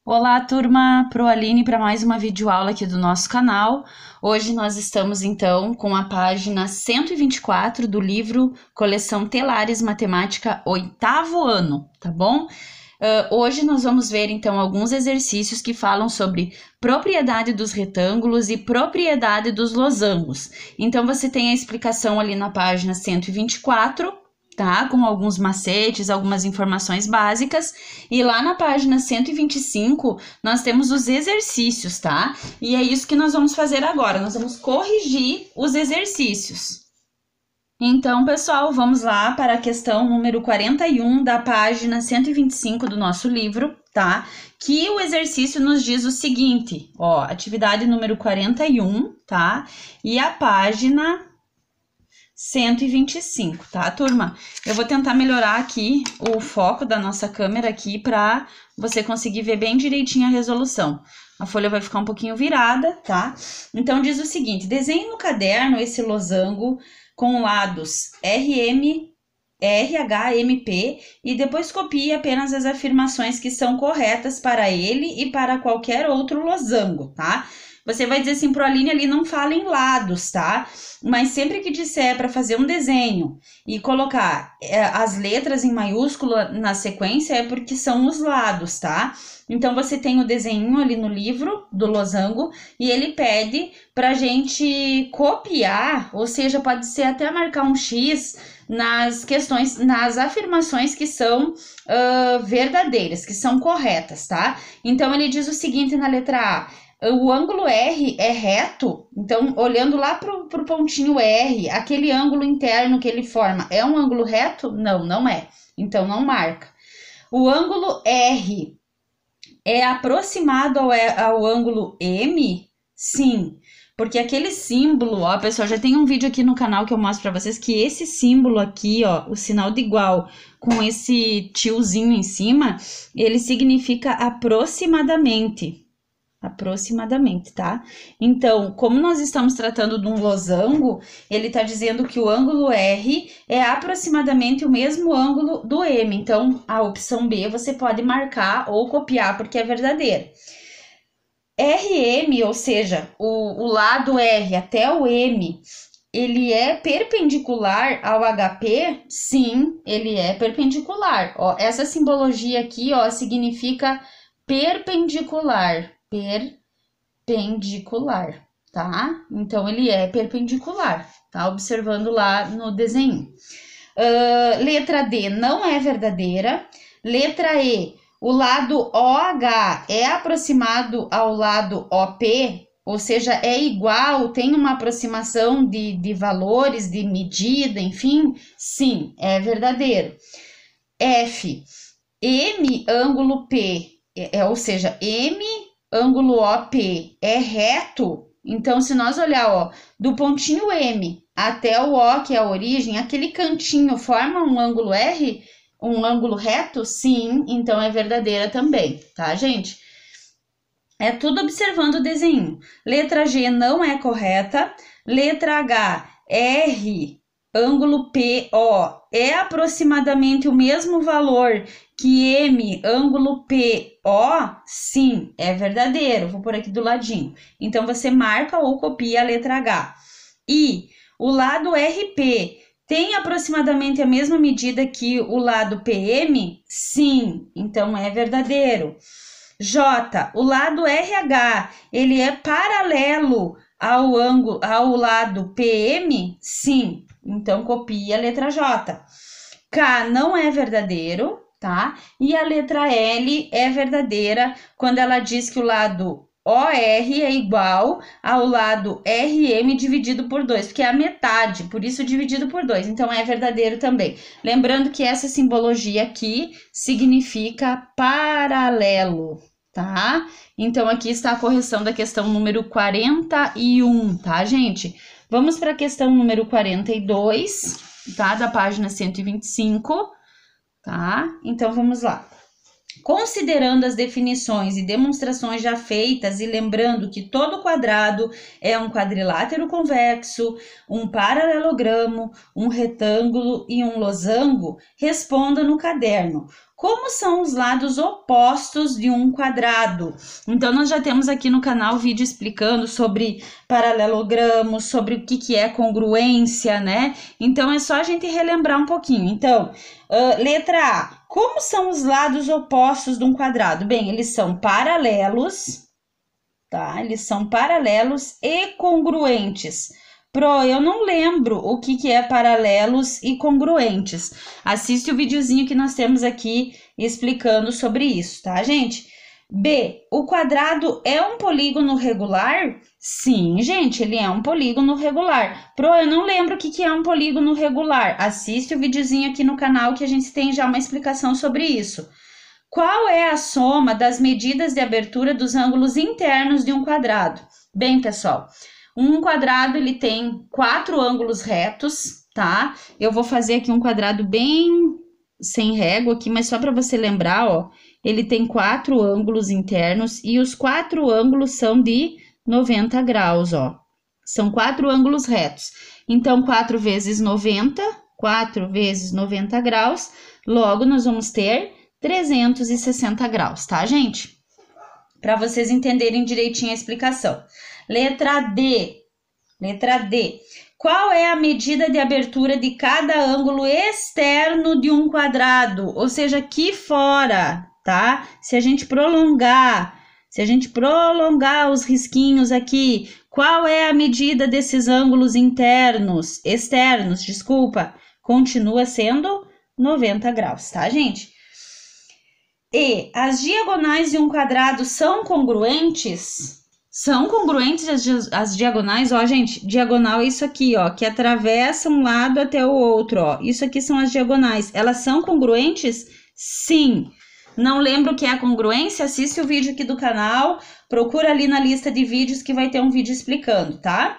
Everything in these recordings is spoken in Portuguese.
Olá, turma! Proaline para mais uma videoaula aqui do nosso canal. Hoje nós estamos, então, com a página 124 do livro Coleção Telares Matemática, 8º ano, tá bom? Hoje nós vamos ver, então, alguns exercícios que falam sobre propriedade dos retângulos e propriedade dos losangos. Então, você tem a explicação ali na página 124, tá? Com alguns macetes, algumas informações básicas. E lá na página 125, nós temos os exercícios, tá? E é isso que nós vamos fazer agora. Nós vamos corrigir os exercícios. Então, pessoal, vamos lá para a questão número 41 da página 125 do nosso livro, tá? Que o exercício nos diz o seguinte, ó, atividade número 41, tá? E a página 125, tá, turma? Eu vou tentar melhorar aqui o foco da nossa câmera aqui para você conseguir ver bem direitinho a resolução. A folha vai ficar um pouquinho virada, tá? Então, diz o seguinte, desenhe no caderno esse losango com lados RM, RH, MP e depois copie apenas as afirmações que são corretas para ele e para qualquer outro losango, tá? Você vai dizer assim, Proaline, ali não fala em lados, tá? Mas sempre que disser para fazer um desenho e colocar as letras em maiúscula na sequência, é porque são os lados, tá? Então, você tem o desenho ali no livro do losango e ele pede pra gente copiar, ou seja, pode ser até marcar um X nas questões, nas afirmações que são verdadeiras, que são corretas, tá? Então, ele diz o seguinte na letra A, o ângulo R é reto, então, olhando lá pro pontinho R, aquele ângulo interno que ele forma, é um ângulo reto? Não, não é. Então, não marca. O ângulo R é aproximado ao ângulo M? Sim, porque aquele símbolo, ó, pessoal, já tem um vídeo aqui no canal que eu mostro pra vocês que esse símbolo aqui, ó, o sinal de igual com esse tiozinho em cima, ele significa aproximadamente. Aproximadamente, tá? Então, como nós estamos tratando de um losango, ele tá dizendo que o ângulo R é aproximadamente o mesmo ângulo do M. Então, a opção B você pode marcar ou copiar, porque é verdadeira. RM, ou seja, o lado R até o M, ele é perpendicular ao HP? Sim, ele é perpendicular. Ó, essa simbologia aqui, ó, significa perpendicular. Perpendicular, tá? Então, ele é perpendicular, tá? Observando lá no desenho. Letra D não é verdadeira. Letra E, o lado OH é aproximado ao lado OP, ou seja, é igual, tem uma aproximação de valores, de medida, enfim? Sim, é verdadeiro. F, M ângulo P, ou seja, M ângulo OP é reto, então se nós olhar, ó, do pontinho M até o O, que é a origem, aquele cantinho forma um ângulo R, um ângulo reto? Sim, então é verdadeira também, tá, gente? É tudo observando o desenho. Letra G não é correta. Letra H, R, ângulo PO é aproximadamente o mesmo valor que M, ângulo PO? Sim, é verdadeiro. Vou por aqui do ladinho. Então, você marca ou copia a letra H. I, o lado RP tem aproximadamente a mesma medida que o lado PM? Sim, então é verdadeiro. J, o lado RH, ele é paralelo ao lado PM? Sim, então copia a letra J. K não é verdadeiro, tá? E a letra L é verdadeira quando ela diz que o lado OR é igual ao lado RM dividido por 2, porque é a metade, por isso dividido por 2, então é verdadeiro também. Lembrando que essa simbologia aqui significa paralelo, tá? Então, aqui está a correção da questão número 41, tá, gente? Vamos para a questão número 42, tá? Da página 125, tá? Então, vamos lá. Considerando as definições e demonstrações já feitas e lembrando que todo quadrado é um quadrilátero convexo, um paralelogramo, um retângulo e um losango, responda no caderno. Como são os lados opostos de um quadrado? Então, nós já temos aqui no canal vídeo explicando sobre paralelogramos, sobre o que é congruência, né? Então, é só a gente relembrar um pouquinho. Então, letra A. Como são os lados opostos de um quadrado? Bem, eles são paralelos, tá? Eles são paralelos e congruentes. Eu não lembro o que é paralelos e congruentes. Assiste o videozinho que nós temos aqui explicando sobre isso, tá, gente? B, o quadrado é um polígono regular? Sim, gente, ele é um polígono regular. Eu não lembro o que é um polígono regular. Assiste o videozinho aqui no canal que a gente tem já uma explicação sobre isso. Qual é a soma das medidas de abertura dos ângulos internos de um quadrado? Bem, pessoal, um quadrado ele tem 4 ângulos retos, tá? Eu vou fazer aqui um quadrado bem sem régua aqui, mas só para você lembrar, ó, ele tem 4 ângulos internos e os 4 ângulos são de 90 graus, ó. São 4 ângulos retos. Então, 4 vezes 90, 4 vezes 90 graus, logo nós vamos ter 360 graus, tá, gente? Para vocês entenderem direitinho a explicação. Letra D. Letra D. Qual é a medida de abertura de cada ângulo externo de um quadrado? Ou seja, aqui fora, tá? Se a gente prolongar os risquinhos aqui, qual é a medida desses ângulos externos, desculpa, continua sendo 90 graus, tá, gente? E as diagonais de um quadrado são congruentes? São congruentes as diagonais, ó, gente, diagonal é isso aqui, ó, que atravessa um lado até o outro, ó. Isso aqui são as diagonais. Elas são congruentes? Sim. Não lembro o que é a congruência? Assiste o vídeo aqui do canal, procura ali na lista de vídeos que vai ter um vídeo explicando, tá?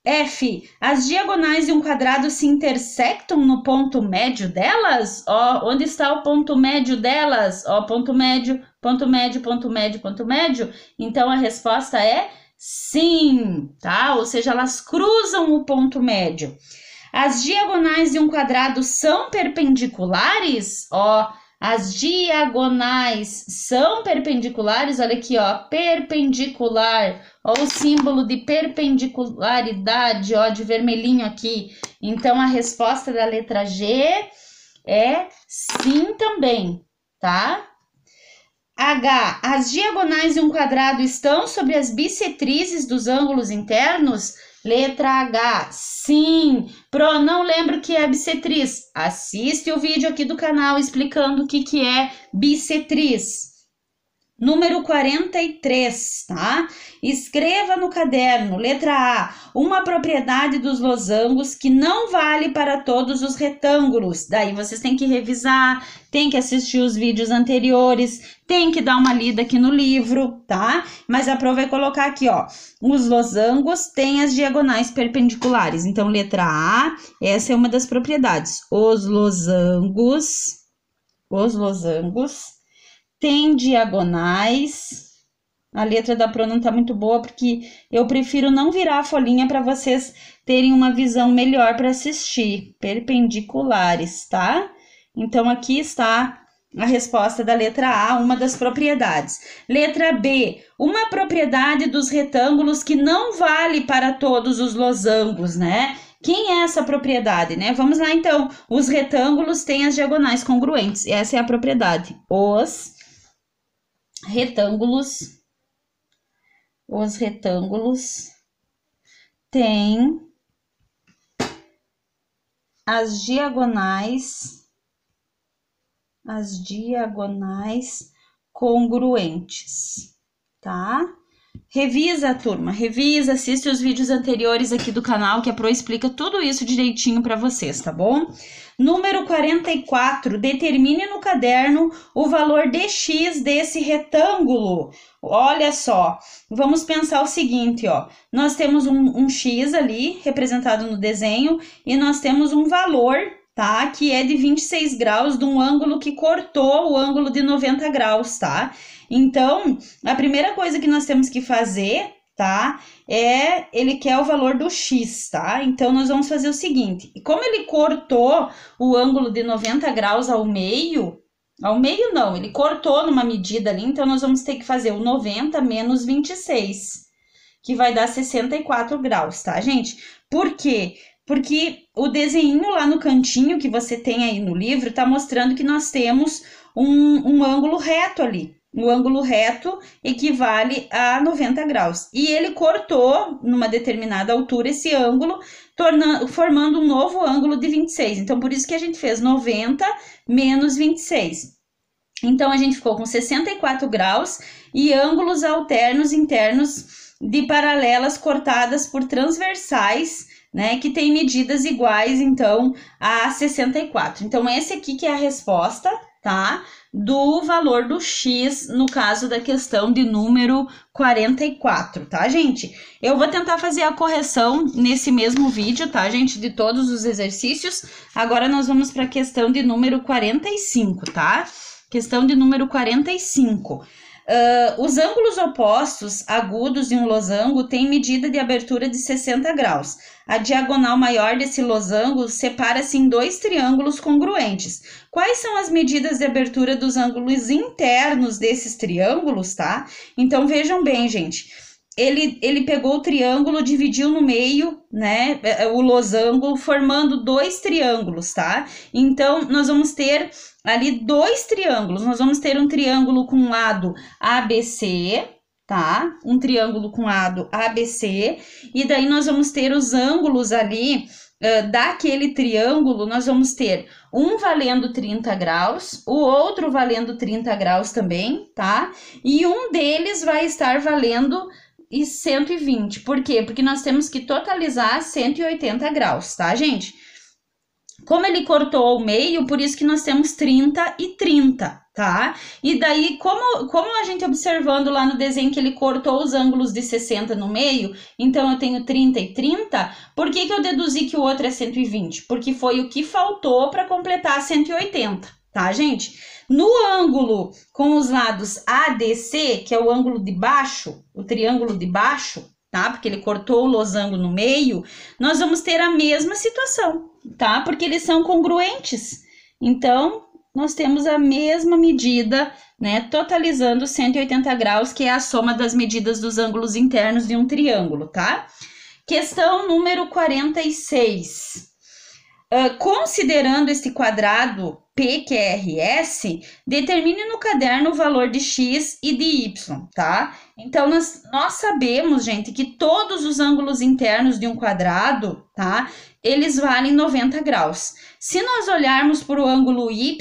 F. As diagonais de um quadrado se intersectam no ponto médio delas? Ó, onde está o ponto médio delas? Ó, ponto médio, ponto médio, ponto médio, ponto médio. Então, a resposta é sim, tá? Ou seja, elas cruzam o ponto médio. As diagonais de um quadrado são perpendiculares? Ó, as diagonais são perpendiculares, olha aqui, ó, perpendicular, ó, o símbolo de perpendicularidade, ó, de vermelhinho aqui. Então, a resposta da letra G é sim também, tá? H, as diagonais de um quadrado estão sobre as bissetrizes dos ângulos internos? Letra H, sim. Não lembro o que é bissetriz. Assiste o vídeo aqui do canal explicando o que é bissetriz. Número 43, tá? Escreva no caderno, letra A, uma propriedade dos losangos que não vale para todos os retângulos. Daí vocês têm que revisar, tem que assistir os vídeos anteriores, tem que dar uma lida aqui no livro, tá? Mas a prova vai colocar aqui, ó, os losangos têm as diagonais perpendiculares. Então, letra A, essa é uma das propriedades. Os losangos tem diagonais. A letra da Pro não tá muito boa, porque eu prefiro não virar a folhinha para vocês terem uma visão melhor para assistir. Perpendiculares, tá? Então, aqui está a resposta da letra A, uma das propriedades. Letra B, uma propriedade dos retângulos que não vale para todos os losangos, né? Quem é essa propriedade, né? Vamos lá, então. Os retângulos têm as diagonais congruentes. Essa é a propriedade. Os retângulos têm as diagonais congruentes, tá? Revisa, turma, revisa, assiste os vídeos anteriores aqui do canal, que a Pro explica tudo isso direitinho para vocês, tá bom? Número 44, determine no caderno o valor de x desse retângulo. Olha só, vamos pensar o seguinte, ó, nós temos um x ali representado no desenho e nós temos um valor tá? Que é de 26 graus de um ângulo que cortou o ângulo de 90 graus, tá? Então, a primeira coisa que nós temos que fazer, tá? Ele quer o valor do x, tá? Então, nós vamos fazer o seguinte, como ele cortou o ângulo de 90 graus ao meio não, ele cortou numa medida ali, então nós vamos ter que fazer o 90 menos 26, que vai dar 64 graus, tá, gente? Por quê? Porque o desenho lá no cantinho que você tem aí no livro tá mostrando que nós temos um ângulo reto ali. O ângulo reto equivale a 90 graus. E ele cortou, numa determinada altura, esse ângulo, formando um novo ângulo de 26. Então, por isso que a gente fez 90 menos 26. Então, a gente ficou com 64 graus e ângulos alternos internos de paralelas cortadas por transversais, né, que tem medidas iguais, então, a 64. Então, esse aqui que é a resposta, tá? Do valor do x, no caso da questão de número 44, tá, gente? Eu vou tentar fazer a correção nesse mesmo vídeo, tá, gente? De todos os exercícios. Agora, nós vamos para a questão de número 45, tá? Questão de número 45. Os ângulos opostos agudos de um losango têm medida de abertura de 60 graus. A diagonal maior desse losango separa-se em dois triângulos congruentes. Quais são as medidas de abertura dos ângulos internos desses triângulos, tá? Então, vejam bem, gente. Ele pegou o triângulo, dividiu no meio, né, o losango, formando dois triângulos, tá? Então, nós vamos ter ali dois triângulos. Nós vamos ter um triângulo com lado ABC, tá? Um triângulo com lado ABC. E daí, nós vamos ter os ângulos ali daquele triângulo. Nós vamos ter um valendo 30 graus, o outro valendo 30 graus também, tá? E um deles vai estar valendo 120. Por quê? Porque nós temos que totalizar 180 graus, tá, gente? Como ele cortou ao meio, por isso que nós temos 30 e 30, tá? E daí, como a gente observando lá no desenho que ele cortou os ângulos de 60 no meio, então eu tenho 30 e 30, por que eu deduzi que o outro é 120? Porque foi o que faltou para completar 180, tá, gente? No ângulo com os lados ADC, que é o ângulo de baixo, o triângulo de baixo, tá? Porque ele cortou o losango no meio, nós vamos ter a mesma situação, tá? Porque eles são congruentes. Então, nós temos a mesma medida, né? Totalizando 180 graus, que é a soma das medidas dos ângulos internos de um triângulo, tá? Questão número 46. Considerando este quadrado PQRS, determine no caderno o valor de x e de y, tá? Então, nós sabemos, gente, que todos os ângulos internos de um quadrado, tá? Eles valem 90 graus. Se nós olharmos para o ângulo y,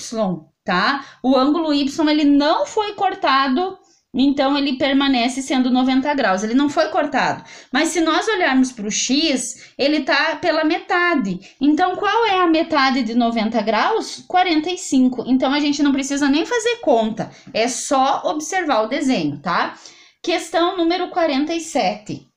tá? O ângulo y, ele não foi cortado, então ele permanece sendo 90 graus, ele não foi cortado. Mas se nós olharmos para o x, ele tá pela metade. Então, qual é a metade de 90 graus? 45. Então, a gente não precisa nem fazer conta, é só observar o desenho, tá? Questão número 47.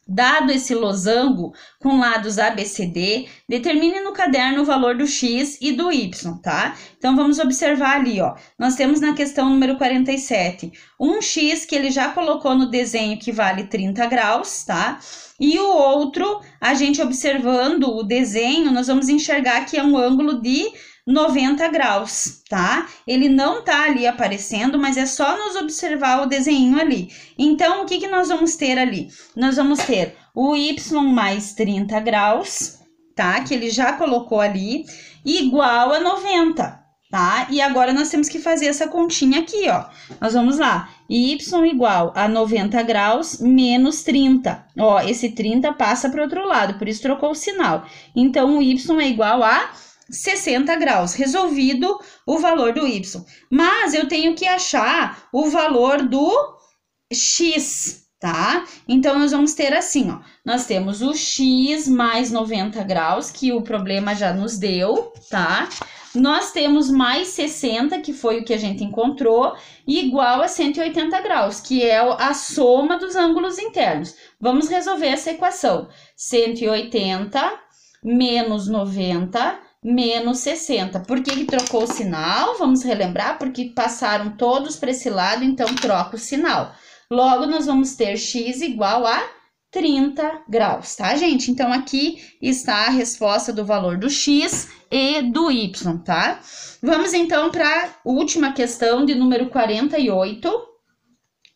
Dado esse losango com lados ABCD, determine no caderno o valor do x e do y, tá? Então, vamos observar ali, ó. Nós temos na questão número 47, um x que ele já colocou no desenho que vale 30 graus, tá? E o outro, a gente observando o desenho, nós vamos enxergar que é um ângulo de 90 graus, tá? Ele não tá ali aparecendo, mas é só nos observar o desenho ali. Então, o que nós vamos ter ali? Nós vamos ter o y mais 30 graus, tá? Que ele já colocou ali, igual a 90, tá? E agora nós temos que fazer essa continha aqui, ó. Nós vamos lá. Y igual a 90 graus menos 30. Ó, esse 30 passa para o outro lado, por isso trocou o sinal. Então, o y é igual a 60 graus, resolvido o valor do y. Mas eu tenho que achar o valor do x, tá? Então, nós vamos ter assim, ó. Nós temos o x mais 90 graus, que o problema já nos deu, tá? Nós temos mais 60, que foi o que a gente encontrou, igual a 180 graus, que é a soma dos ângulos internos. Vamos resolver essa equação. 180 menos 90 menos 60. Por que trocou o sinal? Vamos relembrar, porque passaram todos para esse lado, então troca o sinal. Logo, nós vamos ter x igual a 30 graus, tá, gente? Então, aqui está a resposta do valor do x e do y, tá? Vamos, então, para a última questão de número 48,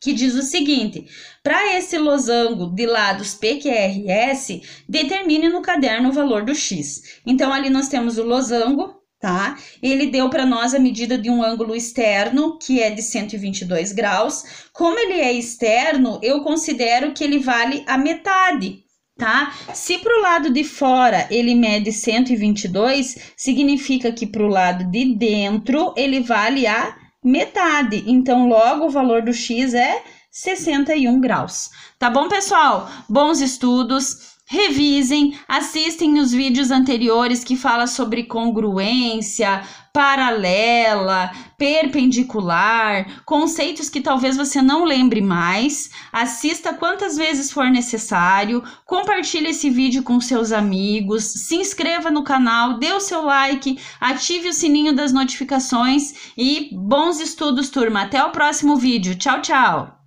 que diz o seguinte: para esse losango de lados PQRS, determine no caderno o valor do x. Então, ali nós temos o losango, tá? Ele deu para nós a medida de um ângulo externo, que é de 122 graus. Como ele é externo, eu considero que ele vale a metade, tá? Se para o lado de fora ele mede 122, significa que para o lado de dentro ele vale a metade. Então, logo, o valor do x é 61 graus. Tá bom, pessoal? Bons estudos. Revisem, assistem os vídeos anteriores que fala sobre congruência, paralela, perpendicular, conceitos que talvez você não lembre mais. Assista quantas vezes for necessário, compartilhe esse vídeo com seus amigos, se inscreva no canal, dê o seu like, ative o sininho das notificações e bons estudos, turma. Até o próximo vídeo. Tchau, tchau!